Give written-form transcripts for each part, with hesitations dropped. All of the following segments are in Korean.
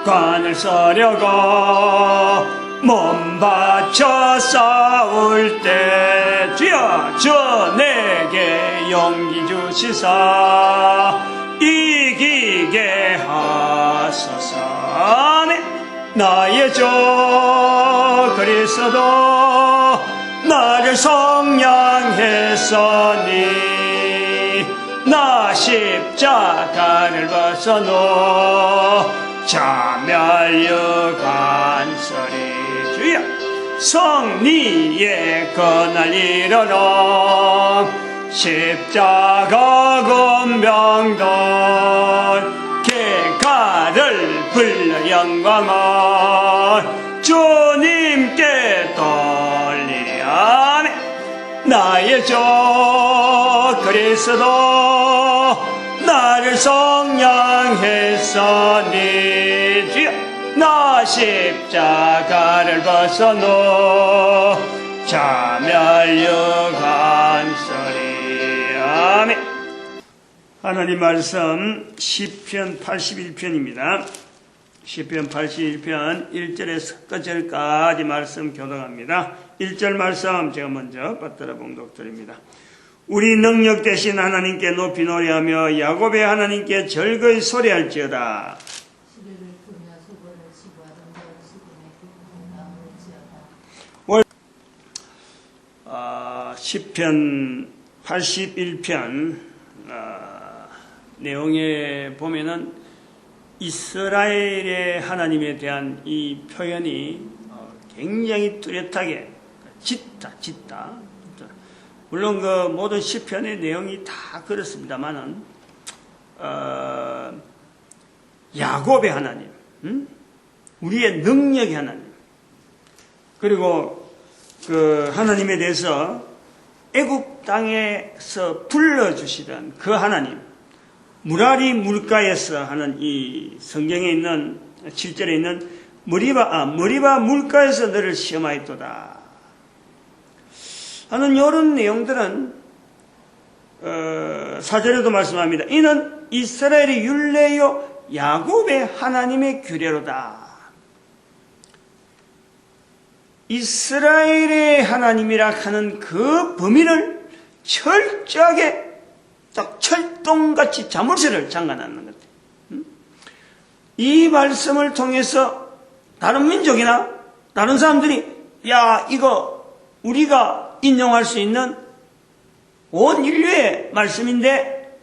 관을 서려고 몸 바쳐 싸울 때 주여 저 내게 용기 주시사 이기게 하소서. 나의 주 그리스도 나를 성량했으니 나 십자가를 벗어놓 자멸려 간서리. 주여 성리의 그날 이르러 십자가 권병들 개가를 불러 영광을 주님께 돌리랴. 나의 주 그리스도 나를 성량했으니 주여 나 십자가를 벗어놓 자멸려 간서리. 아멘. 하나님 말씀 시편 81편입니다. 시편 81편 1절에서 끝절까지 말씀 교독합니다. 1절 말씀 제가 먼저 받들어 봉독드립니다. 우리 능력 되신 하나님께 높이 노래하며 야곱의 하나님께 절거히 소리할지어다. 시편 81편 내용에 보면은 이스라엘의 하나님에 대한 이 표현이 굉장히 뚜렷하게 짙다. 물론 그 모든 시편의 내용이 다 그렇습니다만은 야곱의 하나님, 우리의 능력의 하나님, 그리고 그 하나님에 대해서 애굽 땅에서 불러주시던 그 하나님, 무라리 물가에서 하는 이 성경에 있는 7절에 있는 머리바 물가에서 너를 시험하였도다 하는 이런 내용들은 4절에도 말씀합니다. 이는 이스라엘의 율례요 야곱의 하나님의 규례로다. 이스라엘의 하나님이라 하는 그 범위를 철저하게 딱 철동같이 자물쇠를 잠가놨는 것. 이 말씀을 통해서 다른 민족이나 다른 사람들이 야 이거 우리가 인용할 수 있는 온 인류의 말씀인데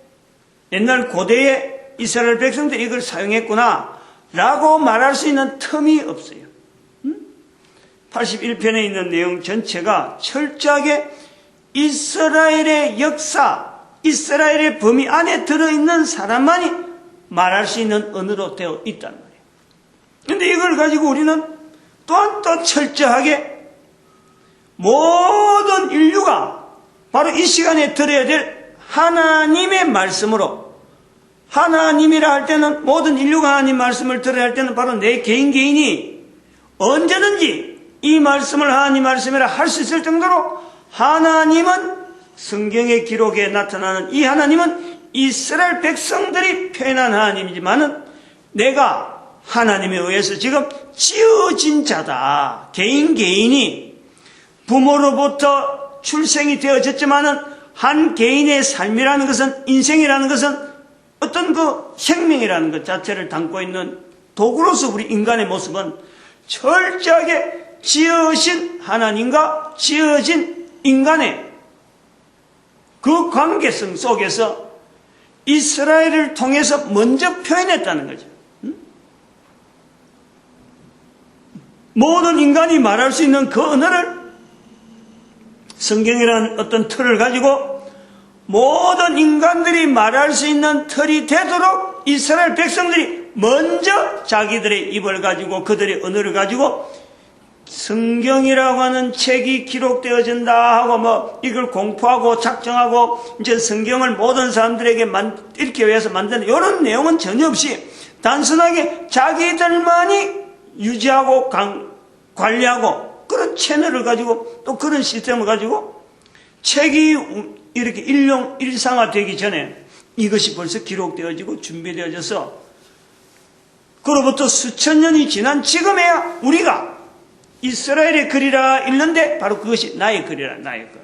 옛날 고대의 이스라엘 백성들이 이걸 사용했구나 라고 말할 수 있는 틈이 없어요. 81편에 있는 내용 전체가 철저하게 이스라엘의 역사, 이스라엘의 범위 안에 들어있는 사람만이 말할 수 있는 언어로 되어 있단 말이에요. 그런데 이걸 가지고 우리는 또한 또 철저하게 모든 인류가 바로 이 시간에 들어야 될 하나님의 말씀으로, 하나님이라 할 때는 모든 인류가 하나님 말씀을 들어야 할 때는 바로 내 개인이 언제든지 이 말씀을 하나님 말씀이라 할 수 있을 정도로 하나님은 성경의 기록에 나타나는 이 하나님은 이스라엘 백성들이 표현한 하나님이지만은 내가 하나님에 의해서 지금 지어진 자다. 개인이 부모로부터 출생이 되어졌지만은 한 개인의 삶이라는 것은 인생이라는 것은 어떤 그 생명이라는 것 자체를 담고 있는 도구로서 우리 인간의 모습은 철저하게 지으신 하나님과 지어진 인간의 그 관계성 속에서 이스라엘을 통해서 먼저 표현했다는 거죠. 모든 인간이 말할 수 있는 그 언어를 성경이라는 어떤 틀을 가지고 모든 인간들이 말할 수 있는 틀이 되도록 이스라엘 백성들이 먼저 자기들의 입을 가지고 그들의 언어를 가지고 성경이라고 하는 책이 기록되어진다 하고 이걸 공포하고 작정하고 이제 성경을 모든 사람들에게 읽기 위해서 만드는 이런 내용은 전혀 없이 단순하게 자기들만이 유지하고 관리하고 그런 채널을 가지고 또 그런 시스템을 가지고 책이 이렇게 일상화되기 전에 이것이 벌써 기록되어지고 준비되어져서 그로부터 수천 년이 지난 지금에야 우리가 이스라엘의 글이라 읽는데 바로 그것이 나의 글이라, 나의 글.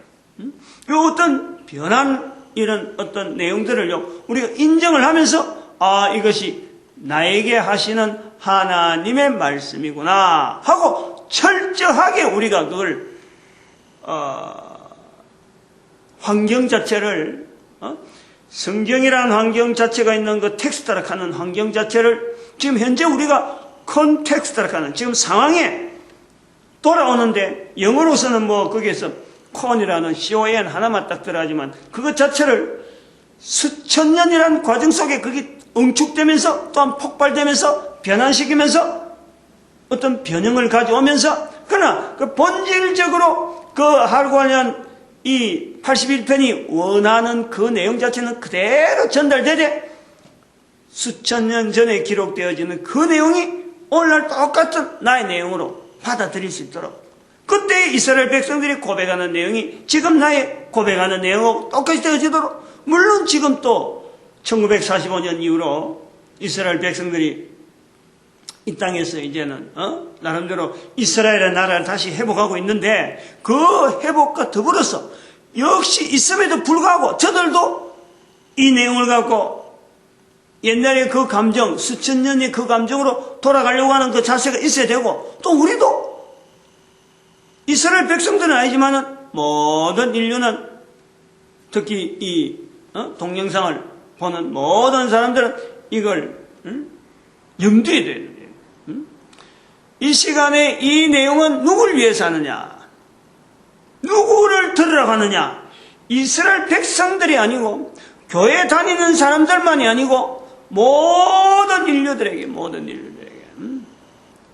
이 어떤 변한 이런 어떤 내용들을요, 우리가 인정을 하면서, 이것이 나에게 하시는 하나님의 말씀이구나 하고 철저하게 우리가 그걸, 환경 자체를, 성경이라는 환경 자체가 있는 그 텍스트라 하는 환경 자체를 지금 현재 우리가 컨텍스트라 하는 지금 상황에 돌아오는데, 영어로서는 뭐 거기에서 콘이라는 CON 하나만 딱 들어가지만 그것 자체를 수천 년이라는 과정 속에 그게 응축되면서 또한 폭발되면서 변환시키면서 어떤 변형을 가져오면서, 그러나 그 본질적으로 그 하루관련 이 81편이 원하는 그 내용 자체는 그대로 전달되되 수천 년 전에 기록되어지는 그 내용이 오늘날 똑같은 나의 내용으로 받아들일 수 있도록, 그때 이스라엘 백성들이 고백하는 내용이 지금 나의 고백하는 내용하고 똑같이 되어지도록, 물론 지금 또 1945년 이후로 이스라엘 백성들이 이 땅에서 이제는 나름대로 이스라엘의 나라를 다시 회복하고 있는데, 그 회복과 더불어서 역시 있음에도 불구하고 저들도 이 내용을 갖고 옛날의 그 감정, 수천 년의 그 감정으로 돌아가려고 하는 그 자세가 있어야 되고, 또 우리도 이스라엘 백성들은 아니지만은 모든 인류는, 특히 이 동영상을 보는 모든 사람들은 이걸 염두에 둬야 돼요. 이 시간에 이 내용은 누구를 위해서 하느냐, 누구를 들으라고 하느냐, 이스라엘 백성들이 아니고 교회 다니는 사람들만이 아니고 모든 인류들에게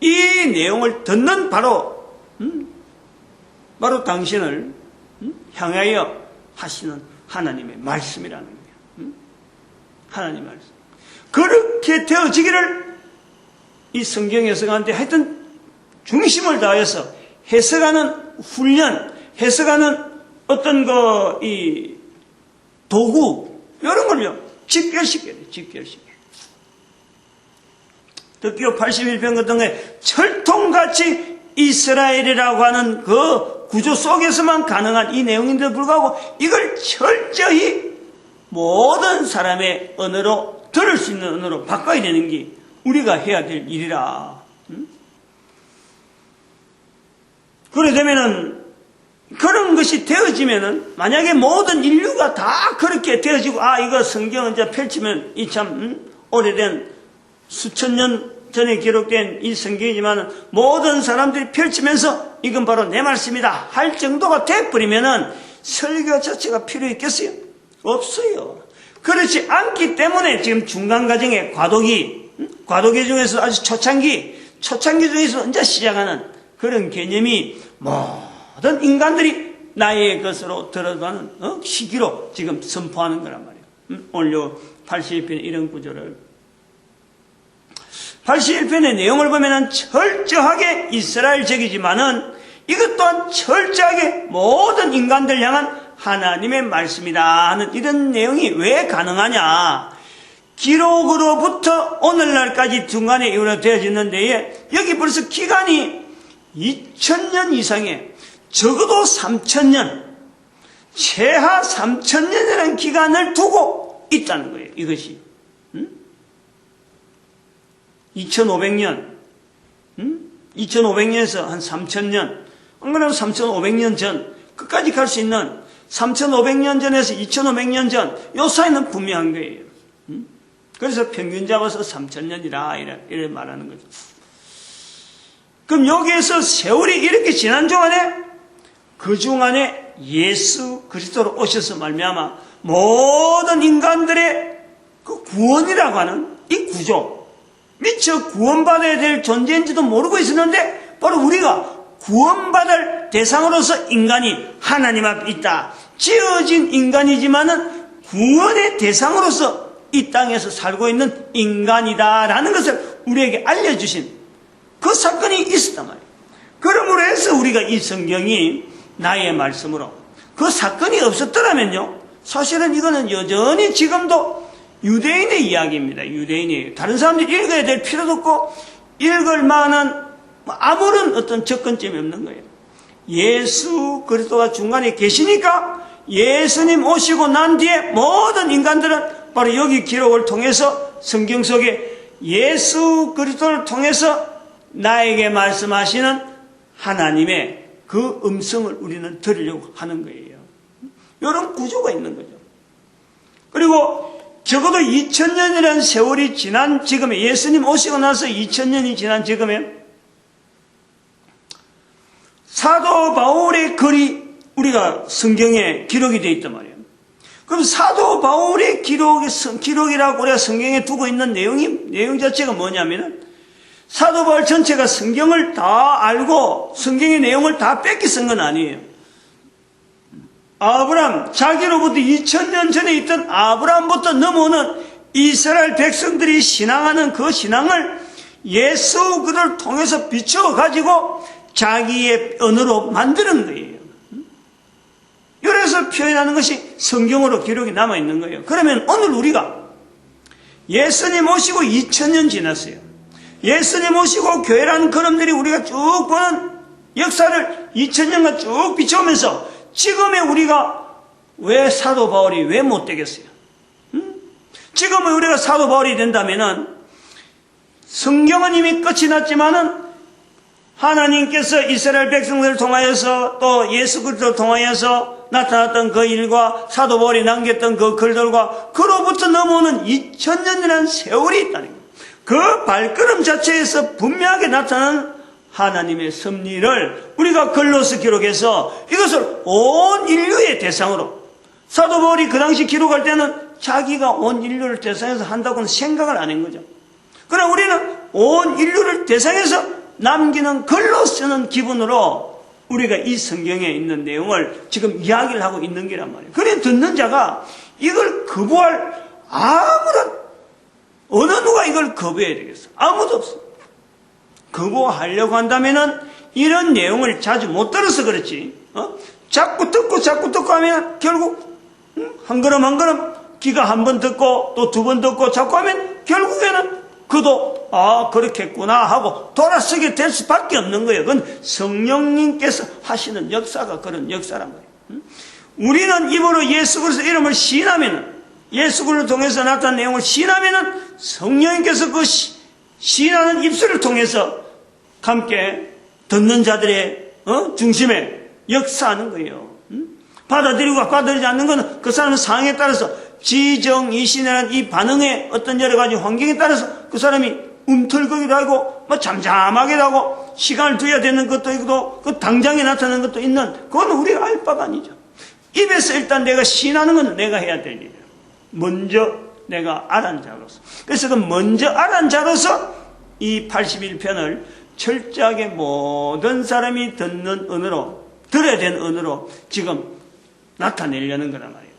이 내용을 듣는 바로 당신을 향하여 하시는 하나님의 말씀이라는 거예요. 하나님의 말씀. 그렇게 되어지기를 이 성경 해석하는데 하여튼 중심을 다해서 해석하는 훈련, 해석하는 어떤 이 도구, 이런 걸요, 직결시켜야 돼요, 직결시켜야 돼요. 득기호 81편 같은 거에 철통같이 이스라엘이라고 하는 그 구조 속에서만 가능한 이 내용인데도 불구하고 이걸 철저히 모든 사람의 언어로, 들을 수 있는 언어로 바꿔야 되는 게 우리가 해야 될 일이라. 그래 되면은, 그런 것이 되어지면은, 만약에 모든 인류가 다 그렇게 되어지고, 이거 성경은 이제 펼치면 이 참 오래된 수천 년 전에 기록된 이 성경이지만 모든 사람들이 펼치면서 이건 바로 내 말씀이다 할 정도가 돼버리면은 설교 자체가 필요 있겠어요? 없어요. 그렇지 않기 때문에 지금 중간 과정에 과도기 중에서 아주 초창기 중에서 이제 시작하는 그런 개념이 모든 인간들이 나의 것으로 들어가는 시기로 지금 선포하는 거란 말이에요. 오늘 요 81편의 이런 구조를 81편의 내용을 보면은 철저하게 이스라엘적이지만은 이것 또한 철저하게 모든 인간들 향한 하나님의 말씀이다 하는 이런 내용이 왜 가능하냐? 기록으로부터 오늘날까지 중간에 이후로 되어지는 데에 여기 벌써 기간이 2000년 이상의 적어도 3000년, 최하 3000년이라는 기간을 두고 있다는 거예요. 이것이 2500년 2500년에서 한 3000년, 안 그러면 3500년 전 끝까지 갈 수 있는 3500년 전에서 2500년 전 요 사이는 분명한 거예요. 그래서 평균 잡아서 3000년이라 이래 말하는 거죠. 그럼 여기에서 세월이 이렇게 지난 동안에 그 중안에 예수 그리스도로 오셔서 말미암아 모든 인간들의 그 구원이라고 하는 이 구조, 미처 구원받아야 될 존재인지도 모르고 있었는데 바로 우리가 구원받을 대상으로서 인간이 하나님 앞에 있다. 지어진 인간이지만은 구원의 대상으로서 이 땅에서 살고 있는 인간이다라는 것을 우리에게 알려주신 그 사건이 있었단 말이에요. 그러므로 해서 우리가 이 성경이 나의 말씀으로 그 사건이 없었더라면요, 사실은 이거는 여전히 지금도 유대인의 이야기입니다. 유대인이에요. 다른 사람들이 읽어야 될 필요도 없고 읽을 만한 아무런 어떤 접근점이 없는 거예요. 예수 그리스도가 중간에 계시니까 예수님 오시고 난 뒤에 모든 인간들은 바로 여기 기록을 통해서 성경 속에 예수 그리스도를 통해서 나에게 말씀하시는 하나님의 그 음성을 우리는 들으려고 하는 거예요. 이런 구조가 있는 거죠. 그리고 적어도 2000년이라는 세월이 지난 지금에, 예수님 오시고 나서 2000년이 지난 지금에 사도 바울의 글이 우리가 성경에 기록이 되어 있단 말이에요. 그럼 사도 바울의 기록이라고 우리가 성경에 두고 있는 내용 자체가 뭐냐면은 사도 바울 전체가 성경을 다 알고 성경의 내용을 다 뺏기 쓴 건 아니에요. 아브라함, 자기로부터 2000년 전에 있던 아브라함부터 넘어오는 이스라엘 백성들이 신앙하는 그 신앙을 예수 그를 통해서 비춰가지고 자기의 언어로 만드는 거예요. 그래서 표현하는 것이 성경으로 기록이 남아있는 거예요. 그러면 오늘 우리가 예수님 오시고 2000년 지났어요. 예수님 오시고 교회라는 그놈들이 우리가 쭉 보는 역사를 2000년간 쭉 비춰오면서 지금의 우리가 왜 사도 바울이 왜 못 되겠어요? 지금의 우리가 사도 바울이 된다면은 성경은 이미 끝이 났지만은 하나님께서 이스라엘 백성들을 통하여서 또 예수 그리스도를 통하여서 나타났던 그 일과 사도 바울이 남겼던 그 글들과 그로부터 넘어오는 2000년이라는 세월이 있다는 거예요. 그 발걸음 자체에서 분명하게 나타나는 하나님의 섭리를 우리가 글로서 기록해서 이것을 온 인류의 대상으로, 사도 바울이 그 당시 기록할 때는 자기가 온 인류를 대상해서 한다고는 생각을 안 한 거죠. 그러나 우리는 온 인류를 대상해서 남기는 글로 쓰는 기분으로 우리가 이 성경에 있는 내용을 지금 이야기를 하고 있는 게란 말이에요. 그래 듣는 자가 이걸 거부할 아무런, 어느 누가 이걸 거부해야 되겠어? 아무도 없어. 거부하려고 한다면은 이런 내용을 자주 못 들어서 그렇지. 자꾸 듣고 하면 결국 한 걸음 한 걸음 귀가 한 번 듣고 또 두 번 듣고 자꾸 하면 결국에는 그도 그렇겠구나 하고 돌아서게 될 수밖에 없는 거예요. 그건 성령님께서 하시는 역사가 그런 역사란 말이에요. 우리는 입으로 예수 그리스도 이름을 시인하면은, 예수 그리스도를 통해서 나타난 내용을 시인하면은 성령님께서 그 시인하는 입술을 통해서 함께 듣는 자들의 중심에 역사하는 거예요. 받아들이고 받아들이지 않는 것은 그 사람의 상황에 따라서 지정이신이라는 이 반응의 어떤 여러 가지 환경에 따라서 그 사람이 움틀거리기도 하고 잠잠하기도 하고 시간을 두어야 되는 것도 있고 그 당장에 나타나는 것도 있는, 그건 우리가 알 바가 아니죠. 입에서 일단 내가 시인하는 건 내가 해야 될 일이에요. 먼저 내가 알한 자로서. 그래서 그 먼저 알한 자로서 이 81편을 철저하게 모든 사람이 듣는 언어로, 들어야 되는 언어로 지금 나타내려는 거란 말이에요.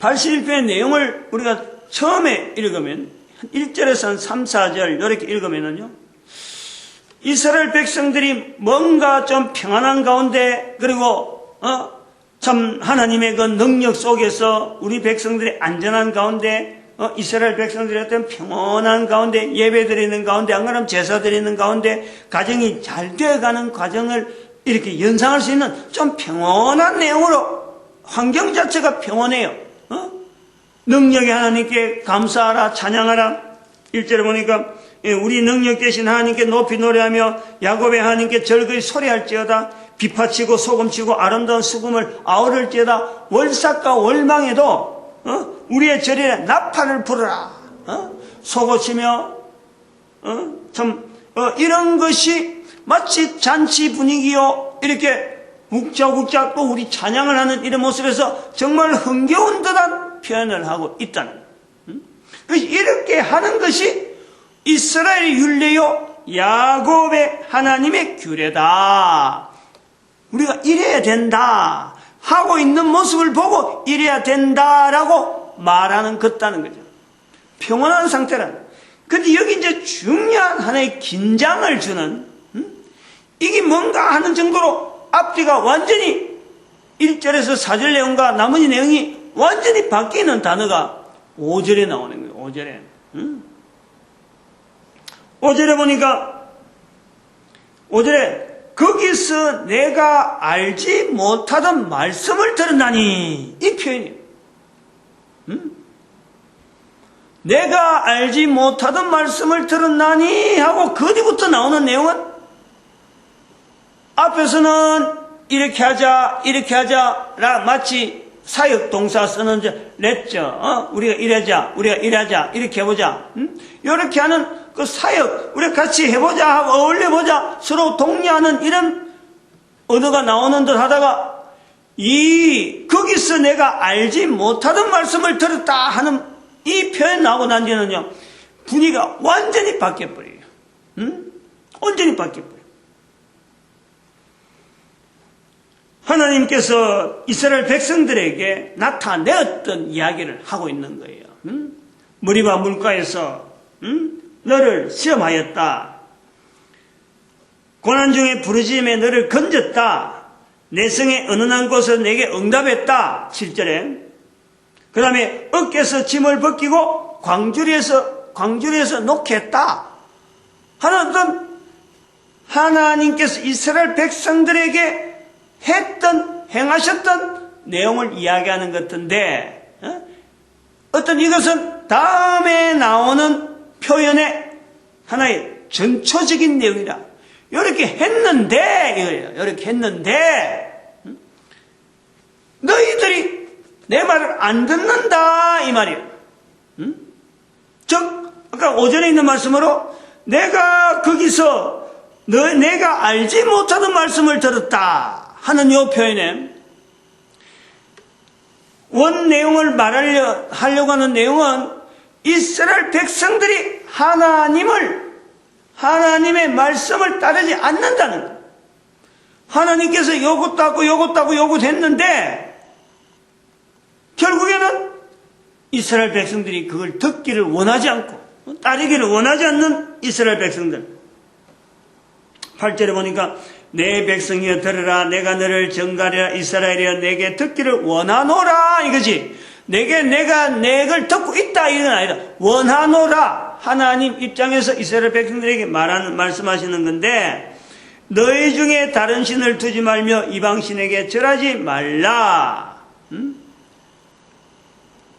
81편의 내용을 우리가 처음에 읽으면 1절에서 한 3, 4절 이렇게 읽으면은요, 이스라엘 백성들이 뭔가 좀 평안한 가운데, 그리고 참 하나님의 그 능력 속에서 우리 백성들이 안전한 가운데, 이스라엘 백성들이 어떤 평온한 가운데, 예배 드리는 가운데, 안 그러면 제사 드리는 가운데 가정이 잘 되어가는 과정을 이렇게 연상할 수 있는 좀 평온한 내용으로, 환경 자체가 평온해요. 능력의 하나님께 감사하라, 찬양하라. 1절에 보니까 우리 능력 되신 하나님께 높이 노래하며 야곱의 하나님께 절거이 소리할지어다. 비파치고 소금치고 아름다운 수금을 아우를지어다. 월삭과 월망에도 우리의 절에 나팔을 부르라. 소고치며 이런 것이 마치 잔치 분위기요, 이렇게 욱작욱작 또 우리 찬양을 하는 이런 모습에서 정말 흥겨운 듯한 표현을 하고 있다는 거예요. 이렇게 하는 것이 이스라엘의 율례요, 야곱의 하나님의 규례다. 우리가 이래야 된다 하고 있는 모습을 보고 이래야 된다라고 말하는 것다는 거죠. 평온한 상태라는. 근데 여기 이제 중요한 하나의 긴장을 주는, 이게 뭔가 하는 정도로 앞뒤가 완전히 1절에서 4절 내용과 나머지 내용이 완전히 바뀌는 단어가 5절에 나오는 거예요. 5절에. 5절에 보니까 5절에 거기서 내가 알지 못하던 말씀을 들었나니, 이 표현이에요. 내가 알지 못하던 말씀을 들었나니 하고 그 뒤부터 나오는 내용은 앞에서는 이렇게 하자 마치 사역 동사 쓰는 렛죠. 우리가 이래자 이렇게 해보자. 이렇게 하는 그 사역, 우리가 같이 해보자 하고 어울려보자 서로 독려하는 이런 언어가 나오는 듯 하다가 거기서 내가 알지 못하던 말씀을 들었다 하는 이 표현 나오고 난 뒤는요, 분위기가 완전히 바뀌어버려요. 완전히 바뀌어버려요. 하나님께서 이스라엘 백성들에게 나타내었던 이야기를 하고 있는 거예요. 머리바 물가에서 너를 시험하였다. 고난 중에 부르짖음에 너를 건졌다. 내 성의 은은한 곳에서 내게 응답했다. 7절에. 그 다음에 어깨에서 짐을 벗기고 광주리에서 놓겠다 하는 어떤 하나님께서 이스라엘 백성들에게 행하셨던 내용을 이야기하는 것 같은데, 어떤 이것은 다음에 나오는 표현의 하나의 전초적인 내용이다. 이렇게 했는데, 이거예요. 이렇게 했는데, 너희들이 내 말을 안 듣는다, 이 말이에요. 즉, 아까 오전에 있는 말씀으로 내가 거기서 내가 알지 못하던 말씀을 들었다 하는 이 표현에 원 내용을 하려고 하는 내용은 이스라엘 백성들이 하나님의 말씀을 따르지 않는다는 거예요. 하나님께서 요것도 하고 요것도 했는데 결국에는 이스라엘 백성들이 그걸 듣기를 원하지 않고 따르기를 원하지 않는 이스라엘 백성들. 8절에 보니까 내 백성이여 들으라 내가 너를 정가리라 이스라엘이여 내게 듣기를 원하노라 이거지. 내가 내걸 듣고 있다 이건 아니라 원하노라. 하나님 입장에서 이스라엘 백성들에게 말씀하시는 건데 너희 중에 다른 신을 두지 말며 이방신에게 절하지 말라.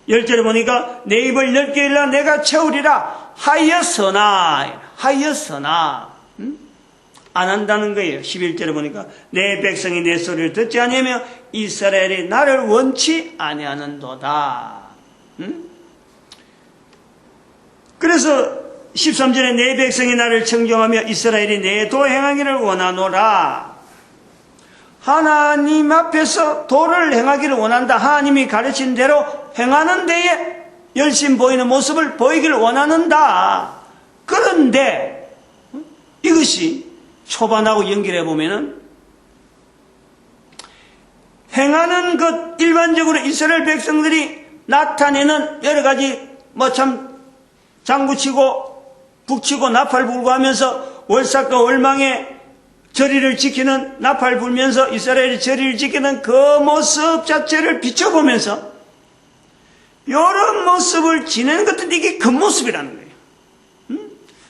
10절에 보니까 내 입을 넓게 열라 내가 채우리라 하였으나 안 한다는 거예요. 11절에 보니까 내 백성이 내 소리를 듣지 아니하며 이스라엘이 나를 원치 아니하는도다. 그래서 13절에 내 백성이 나를 청종하며 이스라엘이 내 도 행하기를 원하노라. 하나님 앞에서 도를 행하기를 원한다. 하나님이 가르친 대로 행하는 데에 열심 보이는 모습을 보이기를 원하는다. 그런데 이것이 초반하고 연결해 보면은 행하는 것 일반적으로 이스라엘 백성들이 나타내는 여러 가지 참 장구치고 북치고 나팔 불고 하면서 월삭과 월망의 절의를 지키는 나팔 불면서 이스라엘이 절의를 지키는 그 모습 자체를 비춰보면서 이런 모습을 지내는 것도 이게 그 모습이라는 거예요.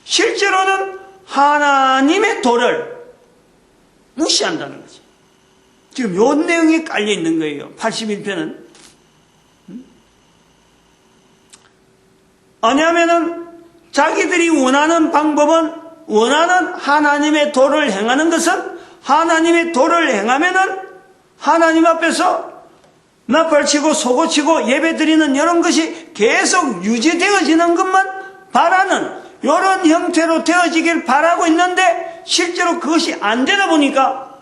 실제로는 하나님의 도를 무시한다는 거죠. 지금 요 내용이 깔려 있는 거예요. 81편은. 아니하면은 자기들이 원하는 방법은 원하는 하나님의 도를 행하는 것은 하나님의 도를 행하면은 하나님 앞에서 나팔치고 소고치고 예배드리는 이런 것이 계속 유지되어지는 것만 바라는 이런 형태로 되어지길 바라고 있는데 실제로 그것이 안 되다 보니까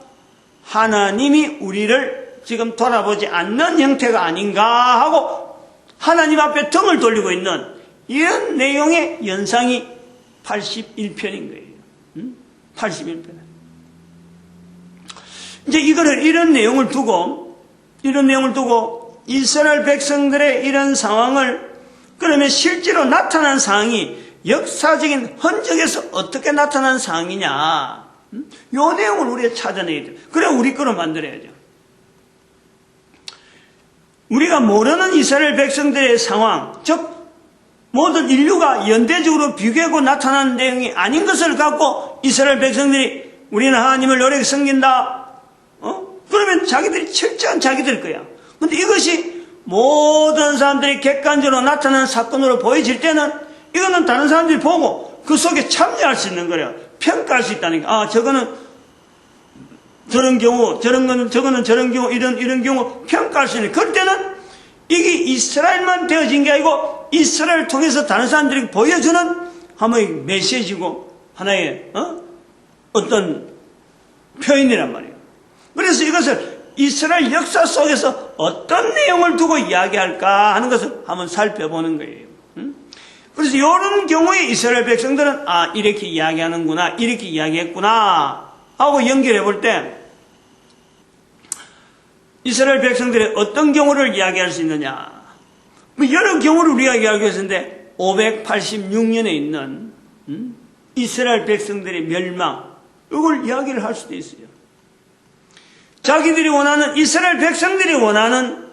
하나님이 우리를 지금 돌아보지 않는 형태가 아닌가 하고 하나님 앞에 등을 돌리고 있는 이런 내용의 연상이 81편인 거예요. 81편. 이제 이런 내용을 두고 이스라엘 백성들의 이런 상황을 그러면 실제로 나타난 상황이 역사적인 흔적에서 어떻게 나타난 상황이냐. 이 내용을 우리가 찾아내야 돼요. 그래 우리 거로 만들어야죠. 우리가 모르는 이스라엘 백성들의 상황, 즉 모든 인류가 연대적으로 비교하고 나타나는 내용이 아닌 것을 갖고 이스라엘 백성들이 우리는 하나님을 노력해 섬긴다. 그러면 자기들이 철저한 자기들 거야. 근데 이것이 모든 사람들이 객관적으로 나타나는 사건으로 보여질 때는 이거는 다른 사람들이 보고 그 속에 참여할 수 있는 거야. 평가할 수 있다니까. 아, 저거는 저런 경우, 저거는 저런 경우, 이런 경우 평가할 수 있는. 그럴 때는 이게 이스라엘만 되어진 게 아니고 이스라엘을 통해서 다른 사람들이 보여주는 하나의 메시지고 하나의 어떤 표현이란 말이에요. 그래서 이것을 이스라엘 역사 속에서 어떤 내용을 두고 이야기할까 하는 것을 한번 살펴보는 거예요. 그래서 이런 경우에 이스라엘 백성들은 이렇게 이야기하는구나, 이렇게 이야기했구나 하고 연결해 볼 때 이스라엘 백성들의 어떤 경우를 이야기할 수 있느냐. 여러 경우를 우리가 이야기할 수 있는데 586년에 있는 이스라엘 백성들의 멸망, 이걸 이야기를 할 수도 있어요. 자기들이 원하는, 이스라엘 백성들이 원하는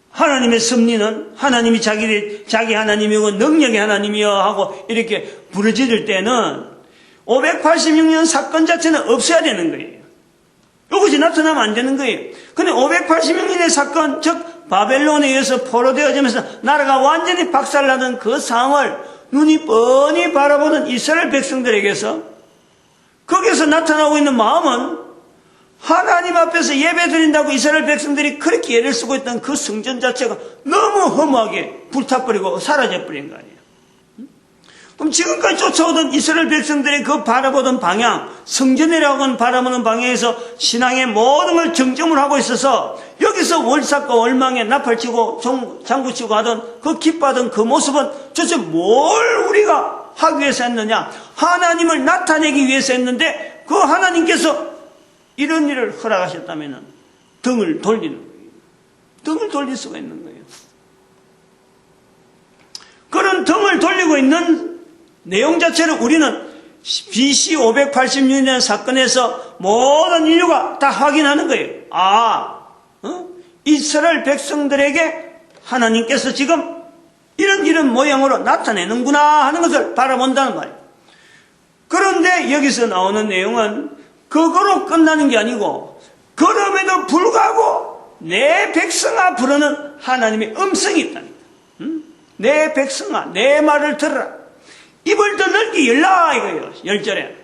하나님의 섭리는 하나님이 자기 하나님이고 능력의 하나님이여 하고 이렇게 부르짖을 때는 586년 사건 자체는 없어야 되는 거예요. 이것이 나타나면 안 되는 거예요. 근데 586년의 사건, 즉 바벨론에 의해서 포로되어지면서 나라가 완전히 박살나던 그 상황을 눈이 뻔히 바라보는 이스라엘 백성들에게서 거기서 나타나고 있는 마음은 하나님 앞에서 예배 드린다고 이스라엘 백성들이 그렇게 예를 쓰고 있던 그 성전 자체가 너무 허무하게 불타버리고 사라져버린 거 아니에요. 그럼 지금까지 쫓아오던 이스라엘 백성들이 그 바라보던 방향, 성전이라고 바라보는 방향에서 신앙의 모든 걸 정점을 하고 있어서 여기서 월삭과 월망에 나팔치고 장구치고 하던 그 기뻐하던 그 모습은 도대체 뭘 우리가 하기 위해서 했느냐? 하나님을 나타내기 위해서 했는데 그 하나님께서 이런 일을 허락하셨다면 등을 돌리는 거예요. 등을 돌릴 수가 있는 거예요. 그런 등을 돌리고 있는 내용 자체를 우리는 BC 586년 사건에서 모든 인류가 다 확인하는 거예요. 이스라엘 백성들에게 하나님께서 지금 이런 모양으로 나타내는구나 하는 것을 바라본다는 말이에요. 그런데 여기서 나오는 내용은 그거로 끝나는 게 아니고 그럼에도 불구하고 내 백성아 부르는 하나님의 음성이 있다니까. 내 백성아 내 말을 들으라. 입을 더 넓게 열라 이거예요. 10절에.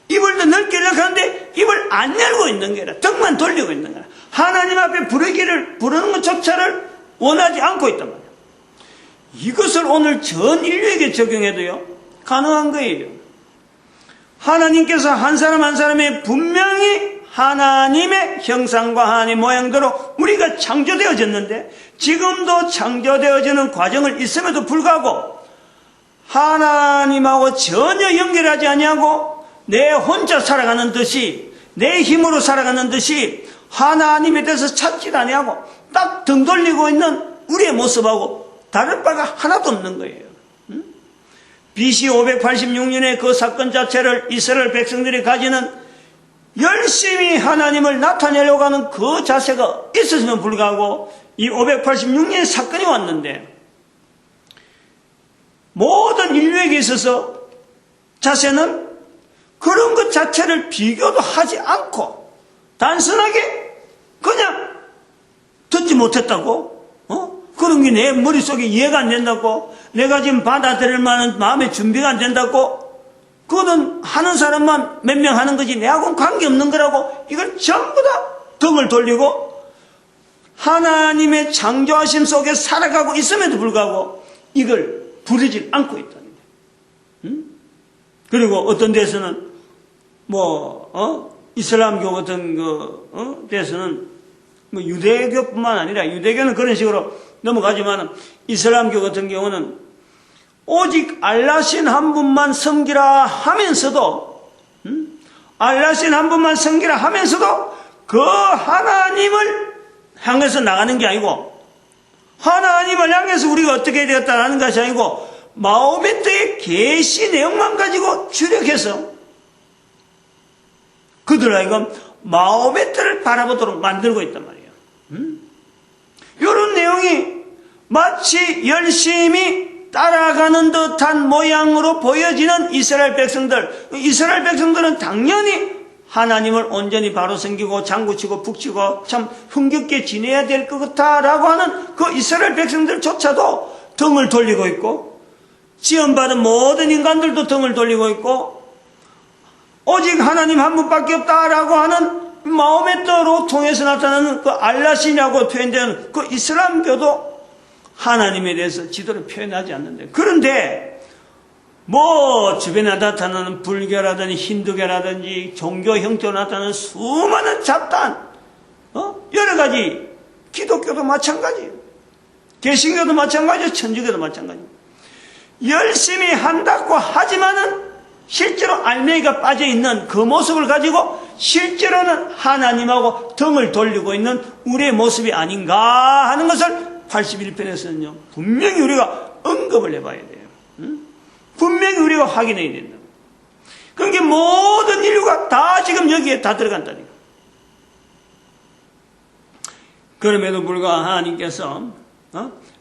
입을 더 넓게 열라 하는데 입을 안 열고 있는 게 아니라 등만 돌리고 있는 거야. 하나님 앞에 부르는 것조차를 원하지 않고 있단 말이야. 이것을 오늘 전 인류에게 적용해도요 가능한 거예요. 하나님께서 한 사람 한 사람의 분명히 하나님의 형상과 하나님의 모양대로 우리가 창조되어졌는데 지금도 창조되어지는 과정을 있음에도 불구하고 하나님하고 전혀 연결하지 아니하고 내 혼자 살아가는 듯이 내 힘으로 살아가는 듯이 하나님에 대해서 찾지도 아니하고 딱 등 돌리고 있는 우리의 모습하고 다를 바가 하나도 없는 거예요. BC 586년의 그 사건 자체를 이스라엘 백성들이 가지는 열심히 하나님을 나타내려고 하는 그 자세가 있었음에도 불구하고 이 586년의 사건이 왔는데 모든 인류에게 있어서 자세는 그런 것 자체를 비교도 하지 않고 단순하게 그냥 듣지 못했다고 그런 게 내 머릿속에 이해가 안 된다고 내가 지금 받아들일 만한 마음의 준비가 안 된다고 그거는 하는 사람만 몇 명 하는 거지 내하고는 관계없는 거라고 이걸 전부 다 등을 돌리고 하나님의 창조하심 속에 살아가고 있음에도 불구하고 이걸 부르지 않고 있다는 거예요. 그리고 어떤 데서는 이슬람교 같은 데서는 유대교뿐만 아니라 유대교는 그런 식으로 넘어가지만 이슬람교 같은 경우는 오직 알라신 한 분만 섬기라 하면서도 알라신 한 분만 섬기라 하면서도 그 하나님을 향해서 나가는 게 아니고 하나님을 향해서 우리가 어떻게 되었다라는 것이 아니고 마호메트의 계시 내용만 가지고 주력해서 그들 하여금 마호메트를 바라보도록 만들고 있단 말이에요. 이런 내용이 마치 열심히 따라가는 듯한 모양으로 보여지는 이스라엘 백성들은 당연히 하나님을 온전히 바로 섬기고 장구치고 북치고 참 흥겹게 지내야 될 것 같다라고 하는 그 이스라엘 백성들조차도 등을 돌리고 있고, 지원받은 모든 인간들도 등을 돌리고 있고, 오직 하나님 한 분밖에 없다라고 하는 마음의 뜻으로 통해서 나타나는 그 알라신이라고 표현되는 그 이슬람교도 하나님에 대해서 지도를 표현하지 않는데, 그런데 뭐 주변에 나타나는 불교라든지 힌두교라든지 종교 형태로 나타나는 수많은 잡다한 여러 가지, 기독교도 마찬가지예요, 개신교도 마찬가지예요, 천주교도 마찬가지예요. 열심히 한다고 하지만은 실제로 알맹이가 빠져있는 그 모습을 가지고 실제로는 하나님하고 등을 돌리고 있는 우리의 모습이 아닌가 하는 것을 81편에서는요 분명히 우리가 언급을 해봐야 돼요. 분명히 우리가 확인해야 된다. 그러니까 모든 인류가 다 지금 여기에 다 들어간다니까. 그럼에도 불구하고 하나님께서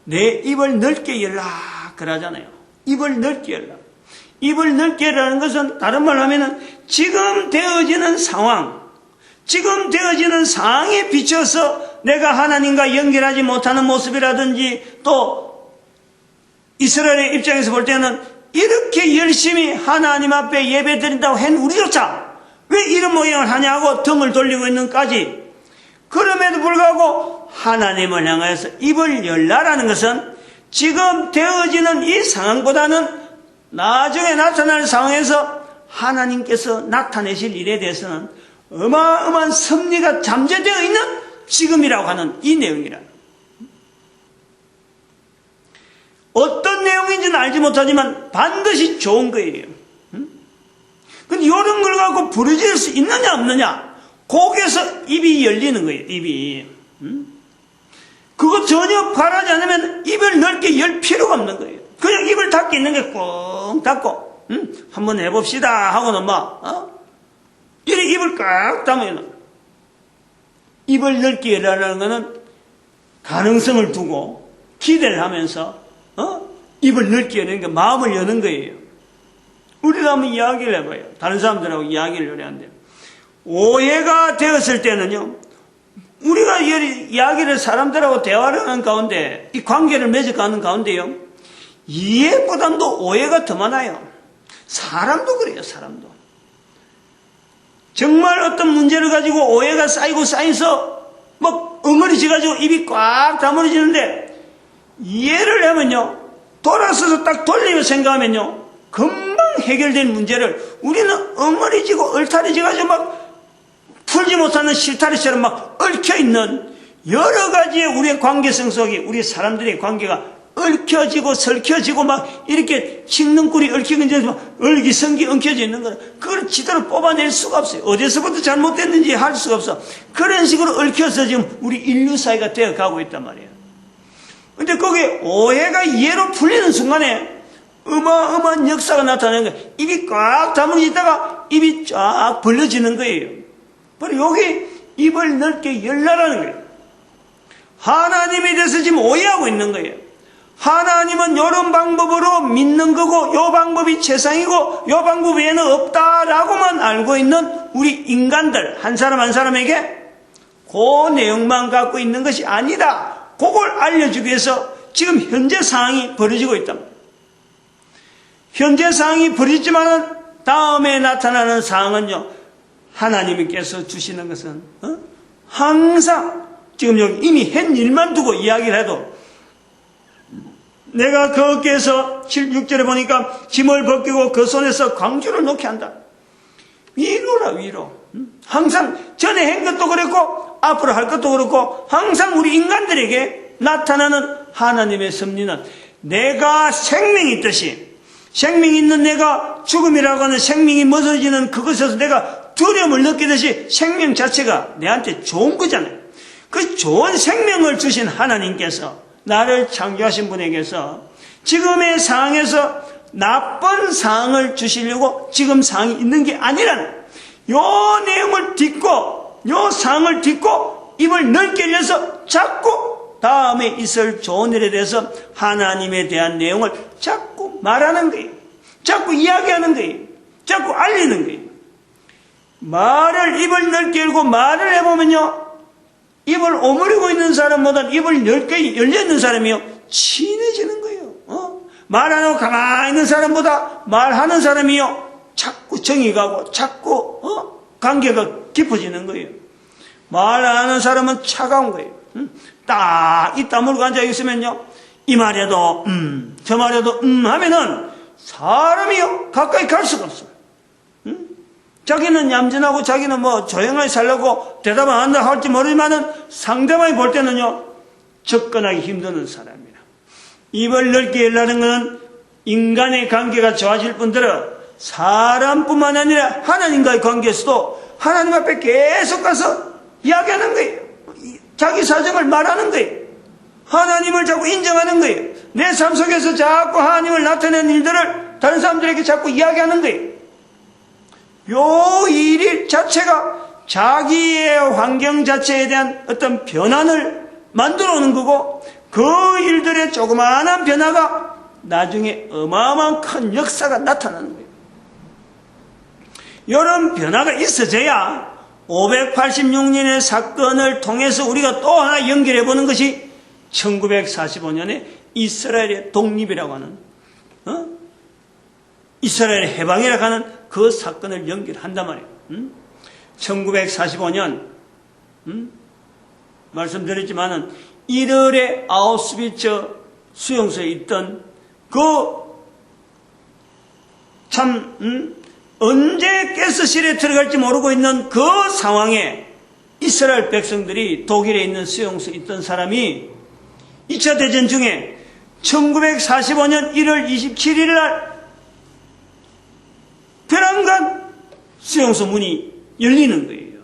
내 입을 넓게 열라 그러잖아요. 입을 넓게 열라. 입을 넓게 열라는 것은 다른 말로 하면은 지금 되어지는 상황에 비춰서 내가 하나님과 연결하지 못하는 모습이라든지, 또 이스라엘의 입장에서 볼 때는 이렇게 열심히 하나님 앞에 예배 드린다고 한 우리조차 왜 이런 모양을 하냐고 등을 돌리고 있는까지, 그럼에도 불구하고 하나님을 향하여서 입을 열라라는 것은 지금 되어지는 이 상황보다는 나중에 나타날 상황에서 하나님께서 나타내실 일에 대해서는 어마어마한 섭리가 잠재되어 있는 지금이라고 하는 이 내용이라. 어떤 내용인지는 알지 못하지만 반드시 좋은 거예요. 근데 이런 걸 갖고 부르짖을 수 있느냐 없느냐, 거기에서 입이 열리는 거예요. 입이. 그거 전혀 바라지 않으면 입을 넓게 열 필요가 없는 거예요. 그냥 입을 닫고 있는 게 꽁 닫고 한번 해봅시다 하고는 이렇게 입을 꽉 닫으면, 입을 넓게 열라는 것은 가능성을 두고 기대를 하면서 입을 넓게 여는 게 마음을 여는 거예요. 우리가 한번 이야기를 해봐요. 다른 사람들하고 이야기를 하는데, 오해가 되었을 때는요, 우리가 이야기를 사람들하고 대화를 하는 가운데, 이 관계를 맺어가는 가운데요, 이해보다도 오해가 더 많아요. 사람도 그래요. 사람도 정말 어떤 문제를 가지고 오해가 쌓여서 막 엉어리져가지고 입이 꽉 다물어지는데, 이해를 하면요, 돌아서서 딱 돌리며 생각하면요, 금방 해결된 문제를 우리는 엉어리지고 얼타리져가지고 막 풀지 못하는 실타리처럼 막 얽혀있는 여러 가지의 우리의 관계성 속에 우리 사람들의 관계가 얽혀지고 설켜지고 막 이렇게 칡는꿀이 얽히면서 얼기성기 엉켜져 있는 거는 그걸 지대로 뽑아낼 수가 없어요. 어디서부터 잘못됐는지 할 수가 없어. 그런 식으로 얽혀서 지금 우리 인류 사회가 되어 가고 있단 말이에요. 근데 거기에 오해가 이해로 풀리는 순간에 어마어마한 역사가 나타나는 거예요. 입이 꽉 다물어지다가 입이 쫙 벌려지는 거예요. 바로 여기 입을 넓게 열라라는 거예요. 하나님에 대해서 지금 오해하고 있는 거예요. 하나님은 이런 방법으로 믿는 거고 이 방법이 최상이고 이 방법 외에는 없다라고만 알고 있는 우리 인간들 한 사람 한 사람에게 그 내용만 갖고 있는 것이 아니다. 그걸 알려주기 위해서 지금 현재 상황이 벌어지고 있다. 현재 상황이 벌어지지만 다음에 나타나는 상황은요, 하나님께서 주시는 것은 항상 지금 여기 이미 한 일만 두고 이야기를 해도, 내가 거기에서 6절에 보니까 짐을 벗기고 그 손에서 광주를 놓게 한다. 위로라, 위로. 항상 전에 한 것도 그렇고 앞으로 할 것도 그렇고 항상 우리 인간들에게 나타나는 하나님의 섭리는, 내가 생명이 있듯이, 생명이 있는 내가 죽음이라고 하는 생명이 멎어지는 그것에서 내가 두려움을 느끼듯이 생명 자체가 내한테 좋은 거잖아요. 그 좋은 생명을 주신 하나님께서, 나를 창조하신 분에게서 지금의 상황에서 나쁜 상황을 주시려고 지금 상황이 있는 게 아니라는, 요 내용을 딛고 요 상황을 딛고 입을 넓게 열려서 자꾸 다음에 있을 좋은 일에 대해서 하나님에 대한 내용을 자꾸 말하는 거예요. 자꾸 이야기하는 거예요. 자꾸 알리는 거예요. 입을 넓게 열고 말을 해보면요, 입을 오므리고 있는 사람보다 입을 넓게 열려있는 사람이요, 친해지는 거예요. 말 안 하고 가만히 있는 사람보다 말하는 사람이요, 자꾸 정이 가고 자꾸 관계가 깊어지는 거예요. 말 안 하는 사람은 차가운 거예요. 딱 이 다물고 앉아 있으면요, 이 말에도 저 말에도 하면은 사람이요 가까이 갈 수가 없어요. 자기는 얌전하고 자기는 뭐 조용하게 살려고 대답 안 한다 할지 모르지만은 상대방이 볼 때는요 접근하기 힘드는 사람이라. 입을 넓게 열라는 것은 인간의 관계가 좋아질 뿐더러 사람뿐만 아니라 하나님과의 관계에서도 하나님 앞에 계속 가서 이야기하는 거예요. 자기 사정을 말하는 거예요. 하나님을 자꾸 인정하는 거예요. 내 삶 속에서 자꾸 하나님을 나타내는 일들을 다른 사람들에게 자꾸 이야기하는 거예요. 요 일 자체가 자기의 환경 자체에 대한 어떤 변화를 만들어 오는 거고, 그 일들의 조그마한 변화가 나중에 어마어마한 큰 역사가 나타나는 거예요. 이런 변화가 있어져야 586년의 사건을 통해서 우리가 또 하나 연결해 보는 것이 1945년에 이스라엘의 독립이라고 하는, 이스라엘의 해방이라고 하는 그 사건을 연결한단 말이에요. 1945년, 말씀드렸지만은 1월에 아우슈비츠 수용소에 있던 언제 가스실에 들어갈지 모르고 있는 그 상황에 이스라엘 백성들이 독일에 있는 수용소에 있던 사람이 2차 대전 중에 1945년 1월 27일 날 벼랑간 수용소 문이 열리는 거예요.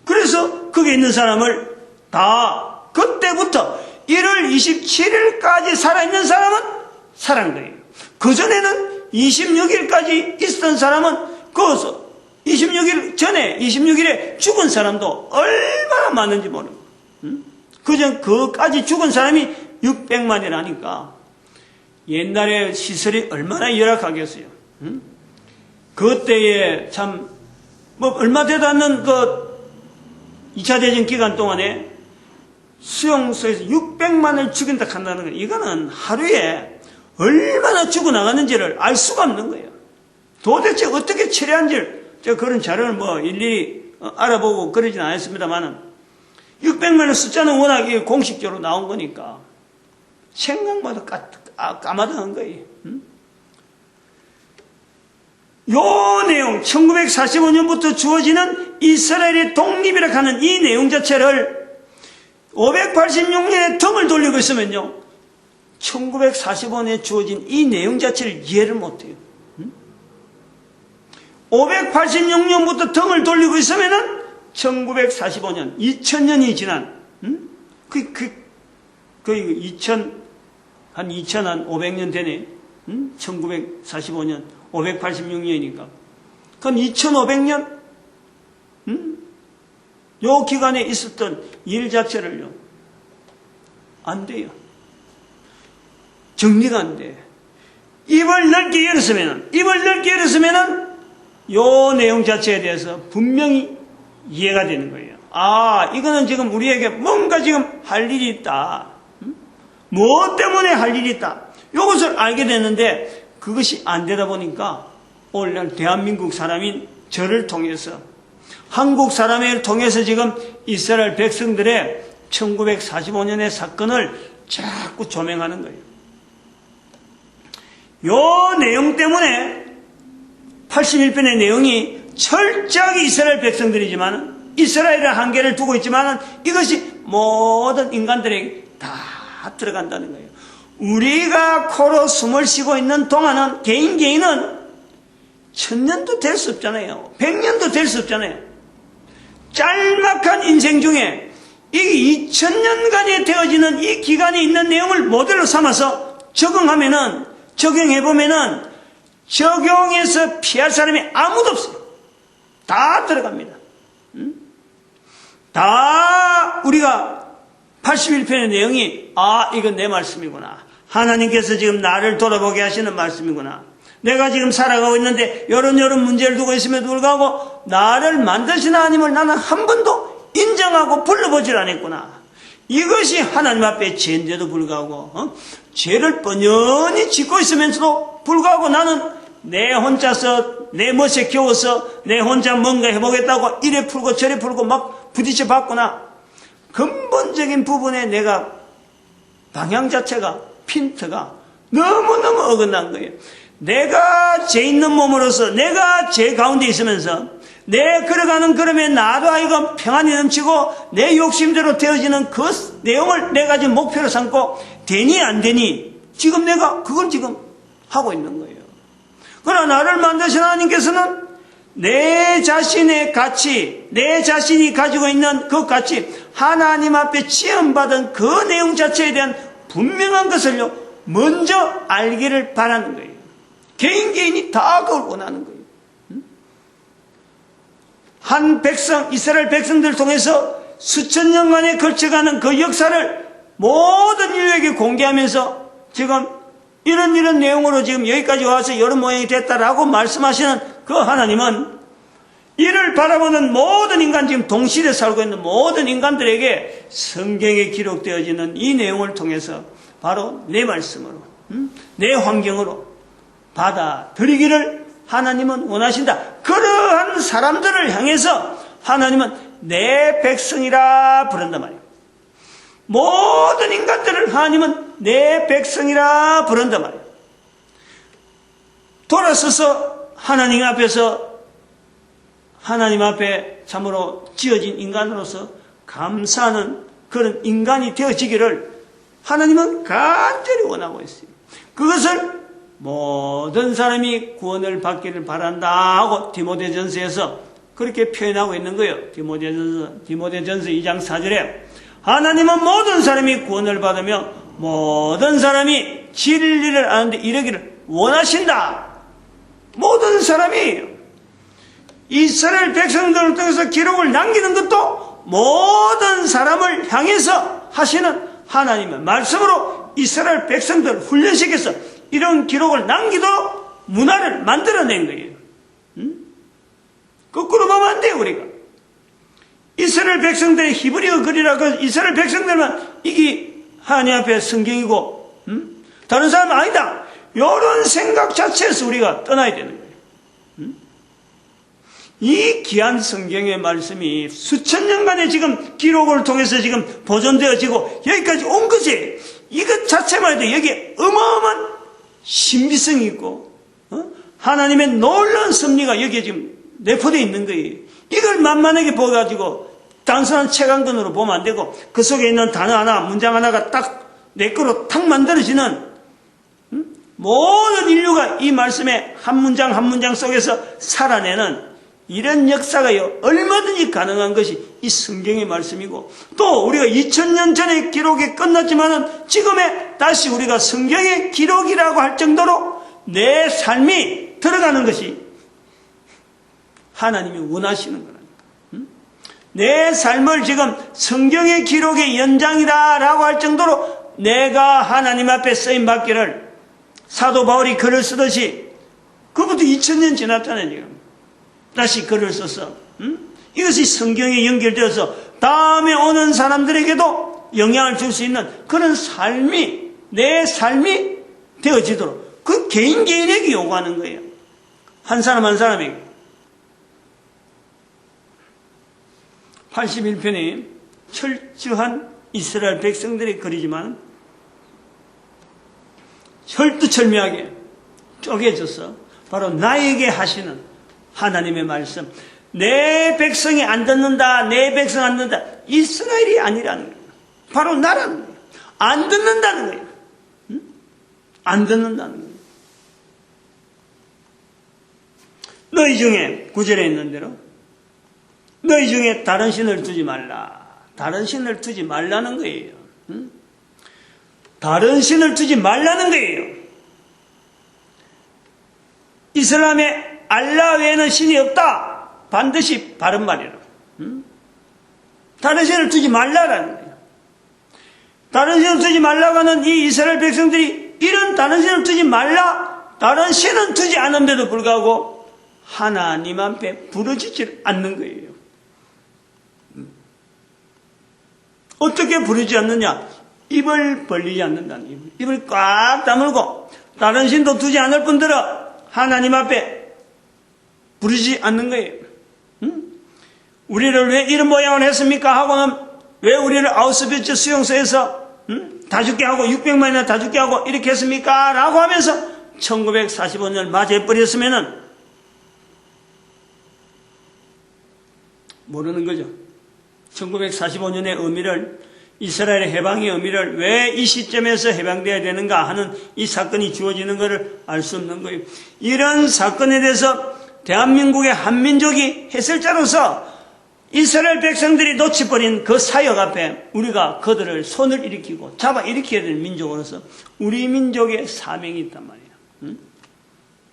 그래서 거기에 있는 사람을 다 그때부터 1월 27일까지 살아있는 사람은 살아난 거예요. 그전에는 26일까지 있었던 사람은 거기서 26일 전에 26일에 죽은 사람도 얼마나 많은지 모르고, 그까지 죽은 사람이 600만이라니까 옛날에 시설이 얼마나 열악하겠어요. 그때에 참 얼마 되도 않는 2차 대전 기간 동안에 수용소에서 600만을 죽인다 한다는 건, 이거는 하루에 얼마나 죽어나가는지를 알 수가 없는 거예요. 도대체 어떻게 처리한지를 제가 그런 자료를 일일이 알아보고 그러지는 않았습니다만은 600만의 숫자는 워낙 공식적으로 나온 거니까 생각마다 까마득한 거예요. 요 내용, 1945년부터 주어지는 이스라엘의 독립이라고 하는 이 내용 자체를 586년에 등을 돌리고 있으면요, 1945년에 주어진 이 내용 자체를 이해를 못해요. 586년부터 등을 돌리고 있으면은 1945년, 2000년이 지난, 한 2500년 되네. 1945년, 586년이니까. 그럼 2500년? 요 기간에 있었던 일 자체를요, 안 돼요. 정리가 안 돼. 입을 넓게 열었으면은 요 내용 자체에 대해서 분명히 이해가 되는 거예요. 아, 이거는 지금 우리에게 뭔가 지금 할 일이 있다. 무엇 때문에 할 일이 있다. 요것을 알게 됐는데 그것이 안 되다 보니까 오늘날 대한민국 사람인 저를 통해서, 한국 사람을 통해서 지금 이스라엘 백성들의 1945년의 사건을 자꾸 조명하는 거예요. 요 내용 때문에 81편의 내용이 철저하게 이스라엘 백성들이지만, 이스라엘의 한계를 두고 있지만 이것이 모든 인간들에게 다 들어간다는 거예요. 우리가 코로 숨을 쉬고 있는 동안은 개인은 1000년도 될 수 없잖아요. 100년도 될 수 없잖아요. 짤막한 인생 중에 이 2000년간에 되어지는 이 기간에 있는 내용을 모델로 삼아서 적용해보면은 적용해서 피할 사람이 아무도 없어요. 다 들어갑니다. 다 우리가 81편의 내용이 이건 내 말씀이구나. 하나님께서 지금 나를 돌아보게 하시는 말씀이구나. 내가 지금 살아가고 있는데 이런 문제를 두고 있음에도 불구하고 나를 만드신 하나님을 나는 한 번도 인정하고 불러보질 않았구나. 이것이 하나님 앞에 죄인데도 불구하고 죄를 뻔연히 짓고 있으면서도 불구하고 나는 내 혼자서 내 멋에 겨워서 내 혼자 뭔가 해보겠다고 이래 풀고 저래 풀고 막 부딪혀 봤구나. 근본적인 부분에 내가 방향 자체가 핀트가 너무너무 어긋난 거예요. 내가 죄 있는 몸으로서 내가 죄 가운데 있으면서 내 걸어가는 걸음에 나도 하여금 평안이 넘치고 내 욕심대로 되어지는 그 내용을 내가 지금 목표로 삼고 되니 안 되니 지금 내가 그걸 지금 하고 있는 거예요. 그러나 나를 만드신 하나님께서는 내 자신의 가치, 내 자신이 가지고 있는 그 가치, 하나님 앞에 지원받은 그 내용 자체에 대한 분명한 것을요 먼저 알기를 바라는 거예요. 개인이 다 그걸 원하는 거예요. 한 백성, 이스라엘 백성들을 통해서 수천 년간에 걸쳐가는 그 역사를 모든 인류에게 공개하면서 지금 이런 내용으로 지금 여기까지 와서 이런 모양이 됐다라고 말씀하시는 그 하나님은 이를 바라보는 모든 인간, 지금 동시대에 살고 있는 모든 인간들에게 성경에 기록되어지는 이 내용을 통해서 바로 내 말씀으로, 내 환경으로 받아들이기를 하나님은 원하신다. 그러한 사람들을 향해서 하나님은 내 백성이라 부른단 말이에요. 모든 인간들을 하나님은 내 백성이라 부른단 말이에요. 돌아서서 하나님 앞에서 하나님 앞에 참으로 지어진 인간으로서 감사하는 그런 인간이 되어지기를 하나님은 간절히 원하고 있어요. 그것을 모든 사람이 구원을 받기를 바란다 하고 디모데전서에서 그렇게 표현하고 있는 거예요. 디모데전서 2장 4절에 하나님은 모든 사람이 구원을 받으며 모든 사람이 진리를 아는데 이르기를 원하신다. 모든 사람이 이스라엘 백성들을 통해서 기록을 남기는 것도 모든 사람을 향해서 하시는 하나님의 말씀으로 이스라엘 백성들을 훈련시켜서 이런 기록을 남기도록 문화를 만들어낸 거예요. 거꾸로 보면 안 돼요, 우리가. 이스라엘 백성들의 히브리어 글이라고 이스라엘 백성들만 이게 하나님 앞에 성경이고, 다른 사람은 아니다. 이런 생각 자체에서 우리가 떠나야 되는 거예요. 이 귀한 성경의 말씀이 수천 년간의 지금 기록을 통해서 지금 보존되어지고 여기까지 온 것이 이것 자체만 해도 여기에 어마어마한 신비성이 있고 하나님의 놀라운 섭리가 여기에 지금 내포되어 있는 거예요. 이걸 만만하게 보여가지고 단순한 책 한 권으로 보면 안 되고 그 속에 있는 단어 하나, 문장 하나가 딱 내 거로 탁 만들어지는 모든 인류가 이 말씀의 한 문장 한 문장 속에서 살아내는 이런 역사가요 얼마든지 가능한 것이 이 성경의 말씀이고 또 우리가 2000년 전에 기록이 끝났지만은 지금의 다시 우리가 성경의 기록이라고 할 정도로 내 삶이 들어가는 것이 하나님이 원하시는 거라니까. 내 삶을 지금 성경의 기록의 연장이다라고 할 정도로 내가 하나님 앞에 쓰임 받기를 사도 바울이 글을 쓰듯이 그것도 2000년 지났잖아요 지금. 다시 글을 써서 이것이 성경에 연결되어서 다음에 오는 사람들에게도 영향을 줄 수 있는 그런 삶이 내 삶이 되어지도록 그 개인에게 요구하는 거예요. 한 사람 한 사람에게. 81편이 철저한 이스라엘 백성들의 글이지만 철두철미하게 쪼개져서 바로 나에게 하시는 하나님의 말씀. 내 백성이 안 듣는다. 내 백성 안 듣는다. 이스라엘이 아니라는 거예요. 바로 나라는 거예요. 안 듣는다는 거예요. 안 듣는다는 거예요. 너희 중에 9절에 있는 대로 너희 중에 다른 신을 두지 말라. 다른 신을 두지 말라는 거예요. 다른 신을 두지 말라는 거예요. 이슬람에 알라 외에는 신이 없다. 반드시 바른 말이라. 다른 신을 두지 말라라는 거예요. 다른 신을 두지 말라고 하는 이 이스라엘 백성들이 이런 다른 신을 두지 말라, 다른 신은 두지 않은데도 불구하고 하나님 앞에 부르짖지 않는 거예요. 어떻게 부르지 않느냐? 입을 벌리지 않는다는 거예요. 입을 꽉 다물고 다른 신도 두지 않을 뿐더러 하나님 앞에 부르지 않는 거예요. 우리를 왜 이런 모양을 했습니까? 하고는 왜 우리를 아우슈비츠 수용소에서 다 죽게 하고 600만이나 다 죽게 하고 이렇게 했습니까? 라고 하면서 1945년을 맞이해버렸으면 모르는 거죠. 1945년의 의미를, 이스라엘의 해방의 의미를 왜 이 시점에서 해방되어야 되는가 하는 이 사건이 주어지는 것을 알 수 없는 거예요. 이런 사건에 대해서 대한민국의 한민족이 해설자로서 이스라엘 백성들이 놓쳐버린 그 사역 앞에 우리가 그들을 손을 일으키고 잡아 일으켜야 될 민족으로서 우리 민족의 사명이 있단 말이야.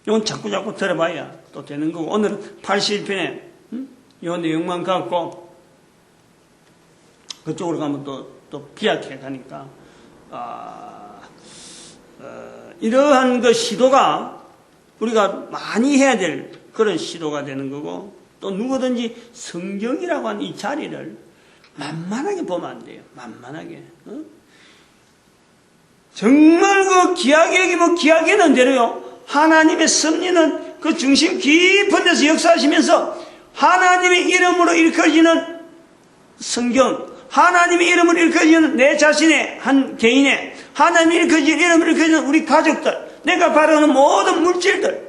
이건 자꾸 들어봐야 또 되는 거고, 오늘은 81편에 이 내용만 갖고 그쪽으로 가면 또 비약해 가니까 이러한 그 시도가 우리가 많이 해야 될 그런 시도가 되는 거고, 또 누구든지 성경이라고 하는 이 자리를 만만하게 보면 안 돼요. 만만하게. 정말 그 귀하게 여기면 귀하게 하는 대로요, 하나님의 섭리는 그 중심 깊은 데서 역사하시면서 하나님의 이름으로 일컬어지는 성경, 하나님의 이름으로 일컬어지는 내 자신의 한 개인의, 하나님의 이름으로 일컬어지는 우리 가족들, 내가 바라는 모든 물질들,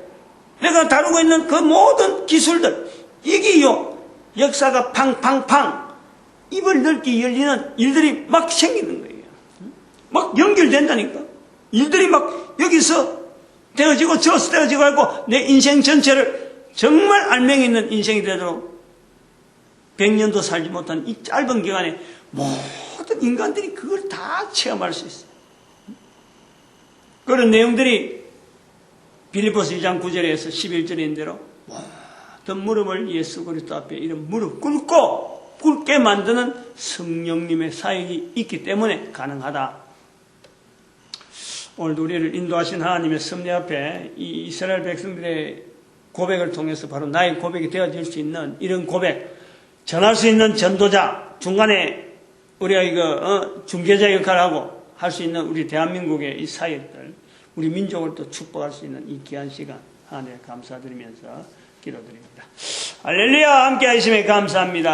내가 다루고 있는 그 모든 기술들, 이게요, 역사가 팡팡팡 입을 넓게 열리는 일들이 막 생기는 거예요. 막 연결된다니까. 일들이 막 여기서 되어지고 저기서 되어지고 하고 내 인생 전체를 정말 알맹이 있는 인생이 되도록 100년도 살지 못한 이 짧은 기간에 모든 인간들이 그걸 다 체험할 수 있어요. 그런 내용들이 빌립보서 2장 9절에서 11절에 있는 대로 모든 무릎을 예수 그리스도 앞에 이런 무릎 꿇게 만드는 성령님의 사역이 있기 때문에 가능하다. 오늘도 우리를 인도하신 하나님의 섭리 앞에 이 이스라엘 백성들의 고백을 통해서 바로 나의 고백이 되어질 수 있는 이런 고백, 전할 수 있는 전도자, 중간에 우리가 이거 중개자 역할을 하고 할 수 있는 우리 대한민국의 이 사역들, 우리 민족을 또 축복할 수 있는 이 귀한 시간 하나님께 감사드리면서 기도드립니다. 할렐루야. 함께 하시면 감사합니다.